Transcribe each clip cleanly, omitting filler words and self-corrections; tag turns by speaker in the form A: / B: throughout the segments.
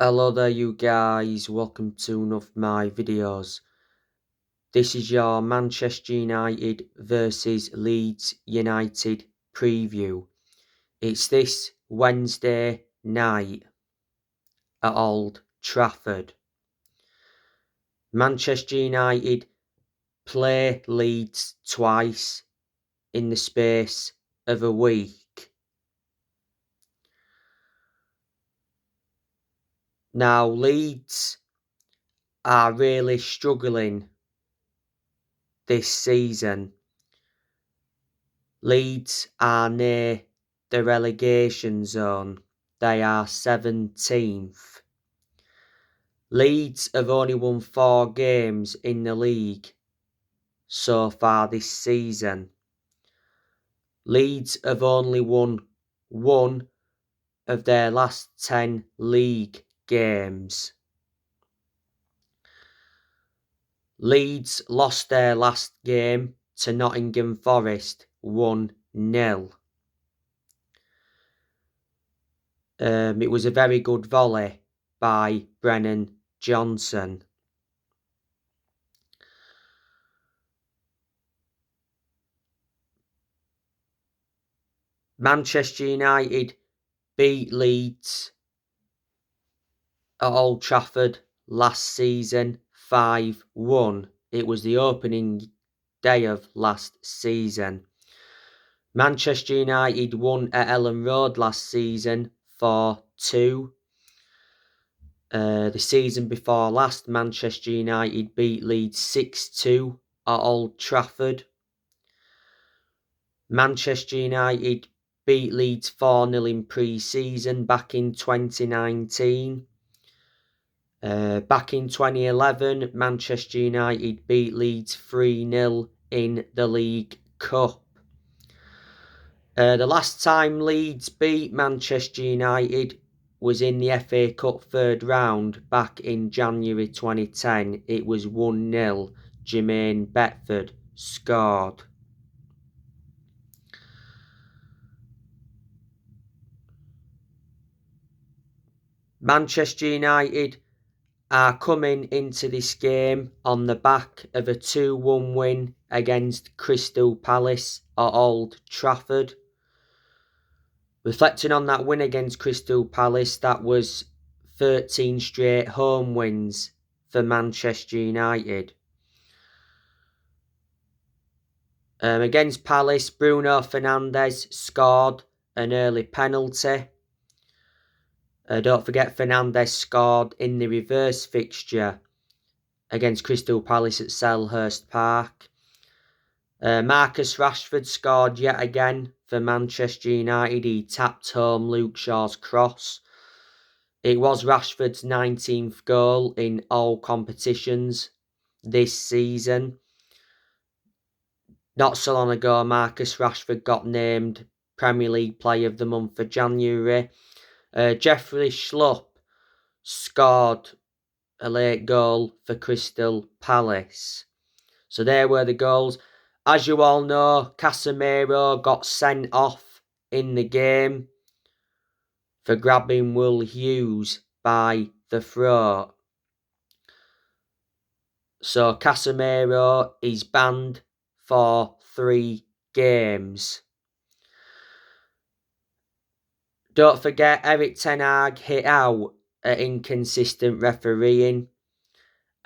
A: Hello there you guys, welcome to one of my videos. This is your Manchester United versus Leeds United preview. It's this Wednesday night at Old Trafford. Manchester United play Leeds twice in the space of a week. Now Leeds are really struggling this season. Leeds are near the relegation zone. They are 17th. Leeds have only won 4 games in the league so far this season. Leeds have only won 1 of their last 10 league games. Leeds lost their last game to Nottingham Forest 1-0. It was a very good volley by Brennan Johnson. Manchester United beat Leeds at Old Trafford last season 5-1. It was the opening day of last season. Manchester United won at Ellen Road last season 4-2. The season before last, Manchester United beat Leeds 6-2 at Old Trafford. Manchester United beat Leeds 4-0 in pre-season back in 2019. Back in 2011, Manchester United beat Leeds 3-0 in the League Cup. The last time Leeds beat Manchester United was in the FA Cup third round back in January 2010. It was 1-0. Jermaine Beckford scored. Manchester United are coming into this game on the back of a 2-1 win against Crystal Palace at Old Trafford. Reflecting on that win against Crystal Palace, that was 13 straight home wins for Manchester United. Against Palace, Bruno Fernandes scored an early penalty. Don't forget Fernandes scored in the reverse fixture against Crystal Palace at Selhurst Park. Marcus Rashford scored yet again for Manchester United. He tapped home Luke Shaw's cross. It was Rashford's 19th goal in all competitions this season. Not so long ago, Marcus Rashford got named Premier League Player of the Month for January. Jeffrey Schlupp scored a late goal for Crystal Palace. So there were the goals. As you all know, Casemiro got sent off in the game for grabbing Will Hughes by the throat. So Casemiro is banned for 3 games. Don't forget, Erik ten Hag hit out at inconsistent refereeing,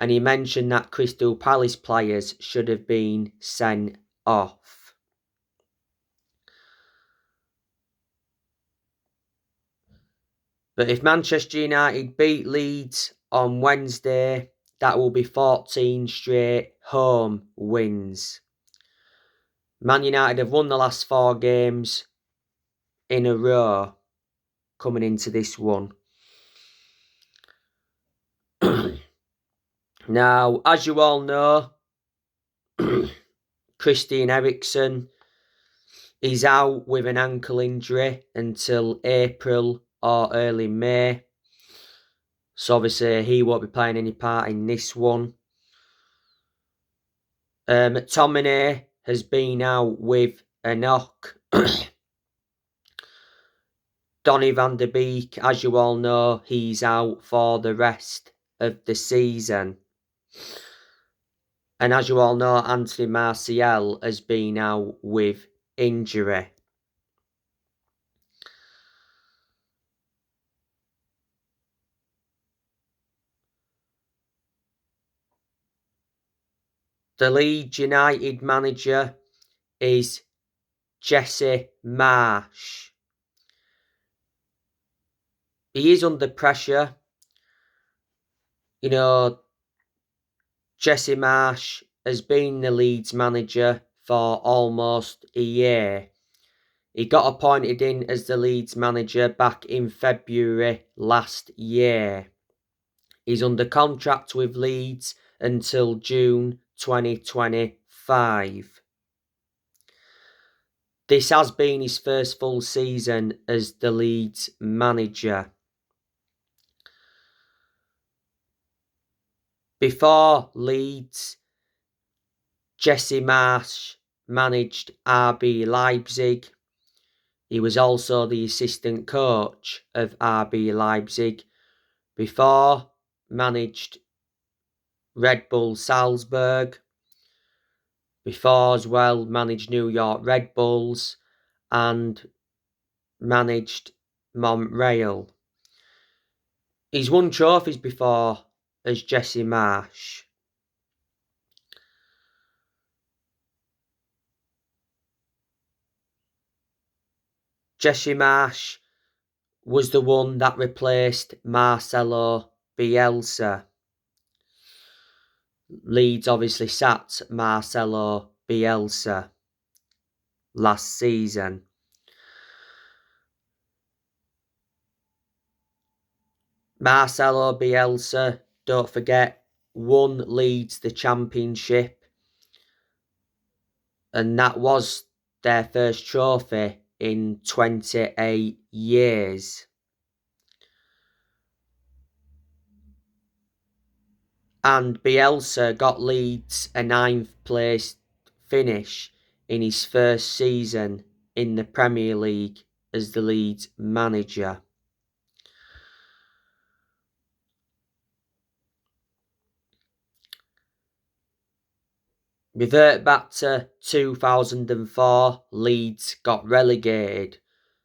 A: and he mentioned that Crystal Palace players should have been sent off. But if Manchester United beat Leeds on Wednesday, that will be 14 straight home wins. Man United have won the last 4 games in a row coming into this one. Now, as you all know, Christian Eriksen is out with an ankle injury until April or early May. So obviously he won't be playing any part in this one. McTominay has been out with a knock. Donny van der Beek, as you all know, he's out for the rest of the season. And as you all know, Anthony Martial has been out with injury. The Leeds United manager is Jesse Marsch. He is under pressure. You know, Jesse Marsch has been the Leeds manager for almost a year. He got appointed in as the Leeds manager back in February last year. He's under contract with Leeds until June 2025. This has been his first full season as the Leeds manager. Before Leeds, Jesse Marsch managed RB Leipzig. He was also the assistant coach of RB Leipzig. Before, managed Red Bull Salzburg. Before as well, managed New York Red Bulls and managed Montreal. He's won trophies before as Jesse Marsch. Jesse Marsch was the one that replaced Marcelo Bielsa. Leeds obviously sacked Marcelo Bielsa last season. Marcelo Bielsa, don't forget, won Leeds the championship, and that was their first trophy in 28 years. And Bielsa got Leeds a 9th place finish in his first season in the Premier League as the Leeds manager. Revert back to 2004, Leeds got relegated,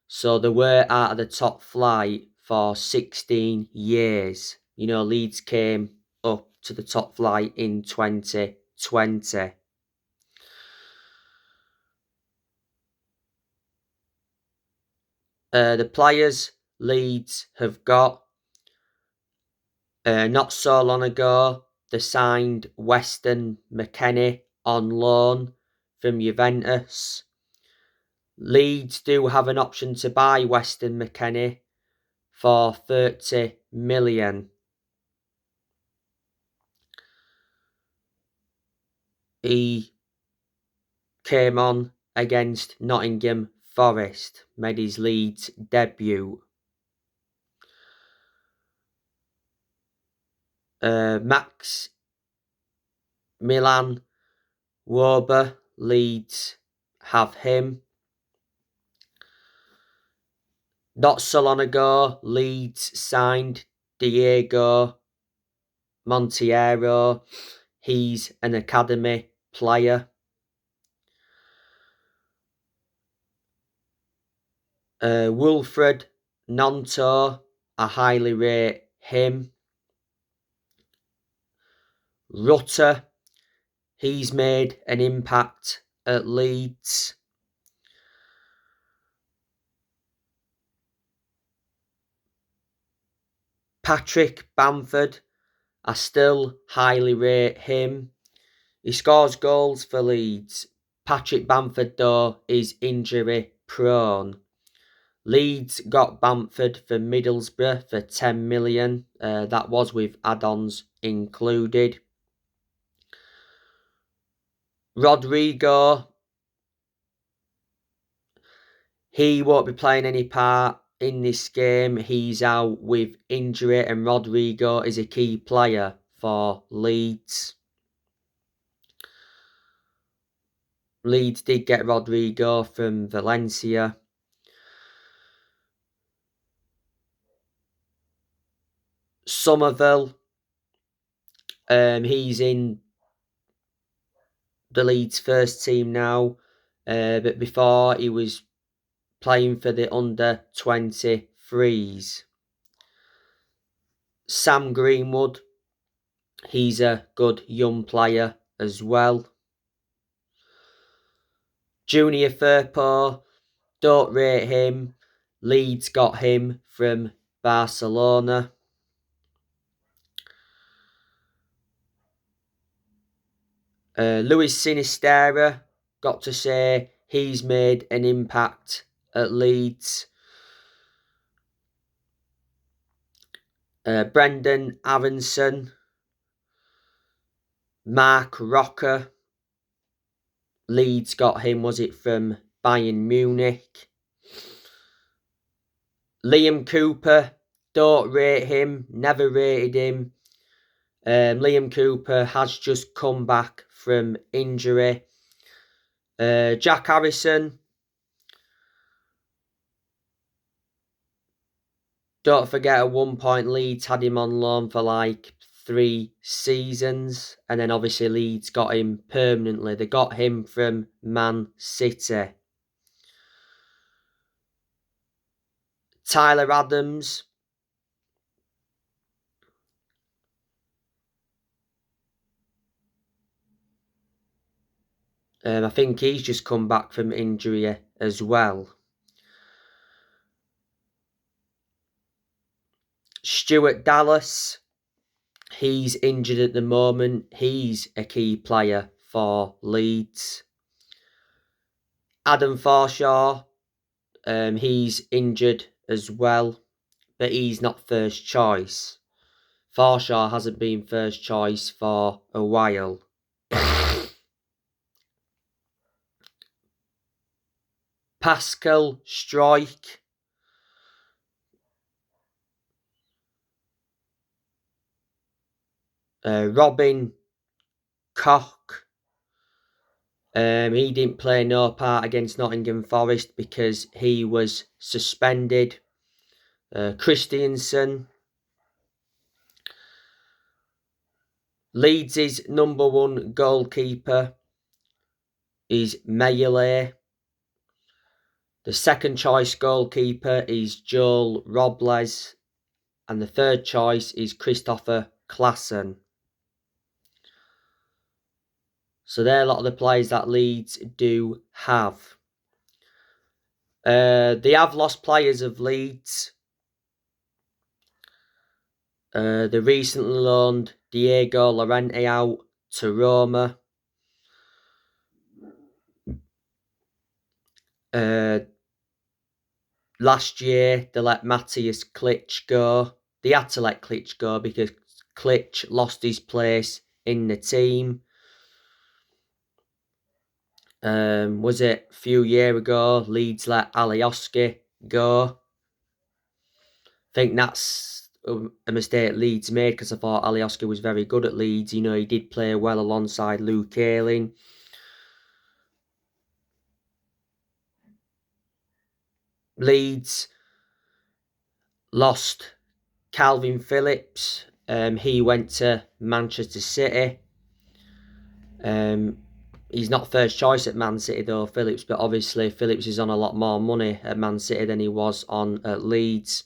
A: so they were out of the top flight for 16 years. You know, Leeds came up to the top flight in 2020. The players Leeds have got, not so long ago, they signed Weston McKennie on loan from Juventus. Leeds do have an option to buy Weston McKennie for 30 million. He came on against Nottingham Forest, made his Leeds debut. Max Milan Wober, Leeds have him. Not so long ago, Leeds signed Diego Monteiro. He's an academy player. Wilfred Gnonto, I highly rate him. Rutter, he's made an impact at Leeds. Patrick Bamford, I still highly rate him. He scores goals for Leeds. Patrick Bamford, though, is injury prone. Leeds got Bamford for Middlesbrough for 10 million. That was with add-ons included. Rodrigo, he won't be playing any part in this game. He's out with injury, and Rodrigo is a key player for Leeds. Leeds did get Rodrigo from Valencia. Somerville. He's in the Leeds first team now, but before he was playing for the under-23s. Sam Greenwood, he's a good young player as well. Junior Firpo, don't rate him. Leeds got him from Barcelona. Luis Sinistera, got to say, he's made an impact at Leeds. Brendan Aronson, Mark Rocker, Leeds got him, was it from Bayern Munich? Liam Cooper, don't rate him, never rated him. Liam Cooper has just come back from injury. Jack Harrison, don't forget at one point Leeds had him on loan for like 3 seasons, and then obviously Leeds got him permanently. They got him from Man City. Tyler Adams, I think he's just come back from injury as well. Stuart Dallas, he's injured at the moment. He's a key player for Leeds. Adam Forshaw, he's injured as well, but he's not first choice. Forshaw hasn't been first choice for a while. Pascal Struijk, Robin Koch, he didn't play no part against Nottingham Forest because he was suspended. Christiansen, Leeds' number 1 goalkeeper is Melee. The second choice goalkeeper is Joel Robles, and the third choice is Christopher Klassen. So they're a lot of the players that Leeds do have. They have lost players of Leeds. They recently loaned Diego Llorente out to Roma. Last year, they let Matthias Klitsch go. They had to let Klitsch go because Klitsch lost his place in the team. Was it a few years ago, Leeds let Alioski go. I think that's a mistake Leeds made because I thought Alioski was very good at Leeds. You know, he did play well alongside Luke Ayling. Leeds lost Calvin Phillips. He went to Manchester City. He's not first choice at Man City though, Phillips, but obviously Phillips is on a lot more money at Man City than he was on at Leeds.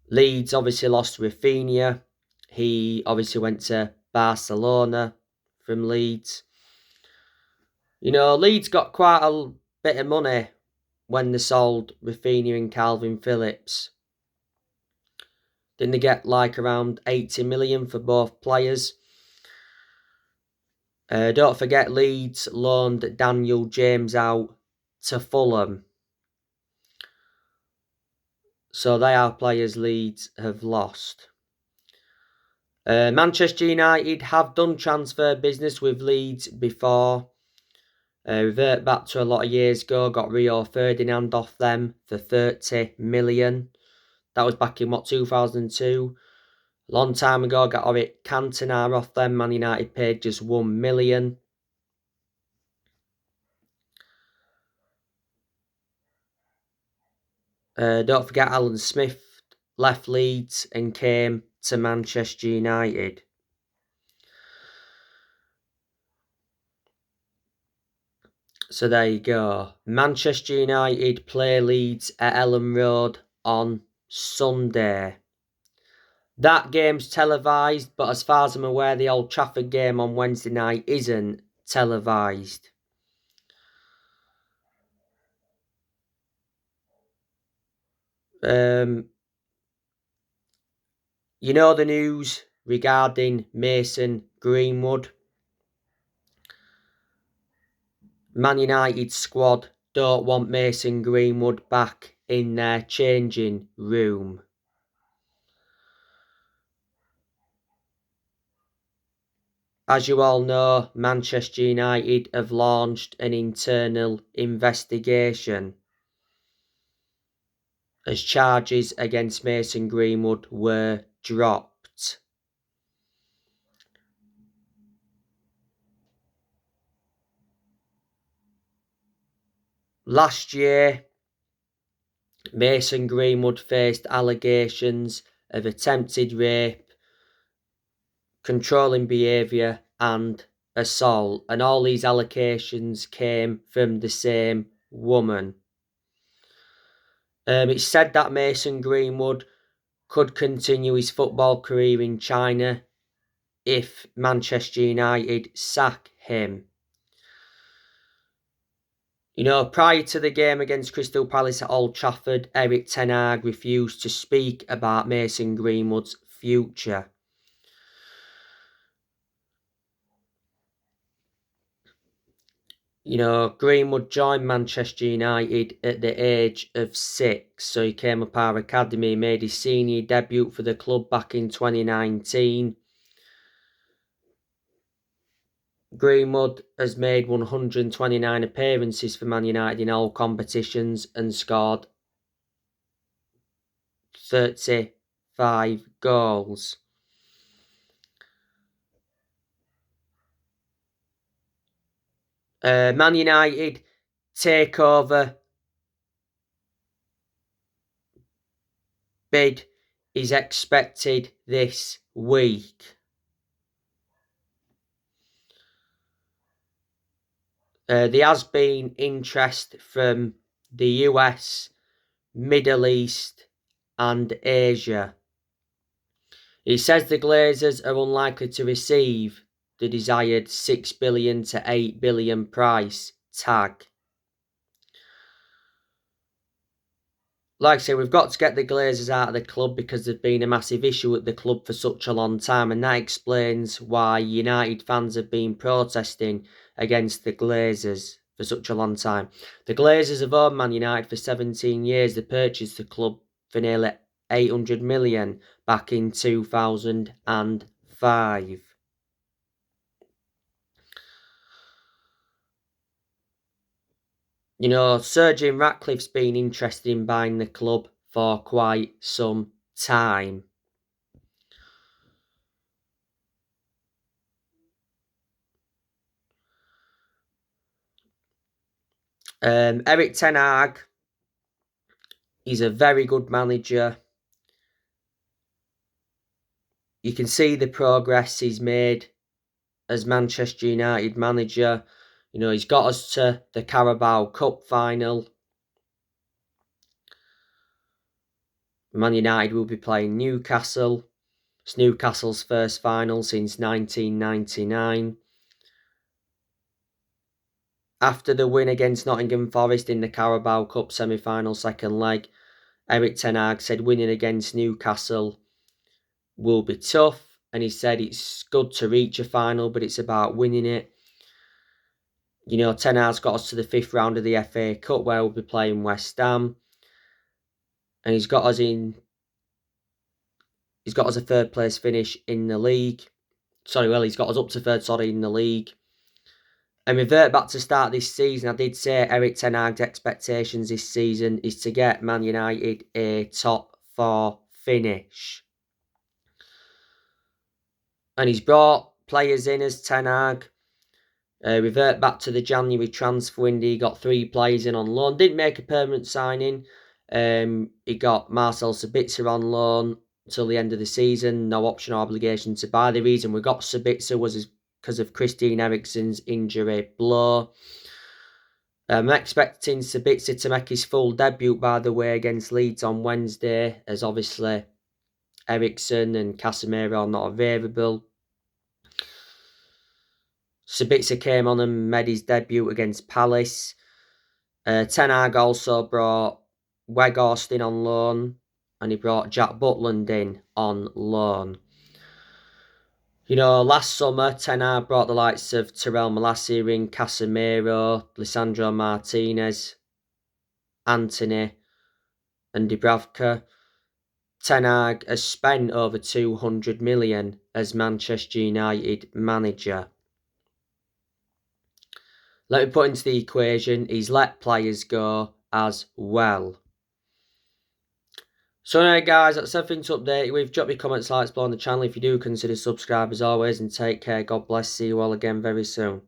A: Leeds obviously lost Rafinha. He obviously went to Barcelona from Leeds. You know, Leeds got quite a bit of money when they sold Rafinha and Calvin Phillips. Didn't they get like around 80 million for both players? Don't forget Leeds loaned Daniel James out to Fulham. So they are players Leeds have lost. Manchester United have done transfer business with Leeds before. Revert back to a lot of years ago, got Rio Ferdinand off them for 30 million. That was back in, 2002? A long time ago, got Oric Cantona off them. Man United paid just 1 million. Don't forget Alan Smith left Leeds and came to Manchester United. So there you go. Manchester United play Leeds at Ellen Road on Sunday. That game's televised, but as far as I'm aware, the Old Trafford game on Wednesday night isn't televised. You know the news regarding Mason Greenwood? Man United squad don't want Mason Greenwood back in their changing room. As you all know, Manchester United have launched an internal investigation as charges against Mason Greenwood were dropped. Last year, Mason Greenwood faced allegations of attempted rape, controlling behaviour and assault, and all these allegations came from the same woman. It's said that Mason Greenwood could continue his football career in China if Manchester United sack him. You know, prior to the game against Crystal Palace at Old Trafford, Erik ten Hag refused to speak about Mason Greenwood's future. You know, Greenwood joined Manchester United at the age of 6, so he came up our academy, made his senior debut for the club back in 2019. Greenwood has made 129 appearances for Man United in all competitions and scored 35 goals. Man United takeover bid is expected this week. There has been interest from the US, Middle East and Asia. He says the Glazers are unlikely to receive the desired $6 billion to $8 billion price tag. Like I say, we've got to get the Glazers out of the club because there's been a massive issue at the club for such a long time, and that explains why United fans have been protesting against the Glazers for such a long time. The Glazers have owned Man United for 17 years. They purchased the club for nearly 800 million back in 2005. You know, Sir Jim Ratcliffe's been interested in buying the club for quite some time. Erik ten Hag, he's a very good manager. You can see the progress he's made as Manchester United manager. You know, he's got us to the Carabao Cup final. Man United will be playing Newcastle. It's Newcastle's first final since 1999. After the win against Nottingham Forest in the Carabao Cup semi-final second leg, Erik ten Hag said winning against Newcastle will be tough, and he said it's good to reach a final, but it's about winning it. You know, ten Hag's got us to the 5th round of the FA Cup where we'll be playing West Ham, and he's got us a 3rd place finish in the league. He's got us up to 3rd, in the league. And revert back to start this season, I did say Erik ten Hag's expectations this season is to get Man United a top 4 finish. And he's brought players in as ten Hag. Revert back to the January transfer window, he got 3 players in on loan. Didn't make a permanent signing. He got Marcel Sabitzer on loan until the end of the season, no option or obligation to buy. The reason we got Sabitzer was because of Christian Eriksen's injury blow. I'm expecting Sabitzer to make his full debut, by the way, against Leeds on Wednesday, as obviously Eriksen and Casemiro are not available. Sabitzer came on and made his debut against Palace. Ten Hag also brought Weghorst in on loan, and he brought Jack Butland in on loan. Last summer, Ten Hag brought the likes of Terrell Malacia in, Casemiro, Lisandro Martinez, Antony, and Dubravka. Ten Hag has spent over 200 million as Manchester United manager. Let me put into the equation, he's let players go as well. So anyway guys, that's everything to update you with. Drop your comments, like, explore on the channel if you do consider subscribe as always, and take care. God bless. See you all again very soon.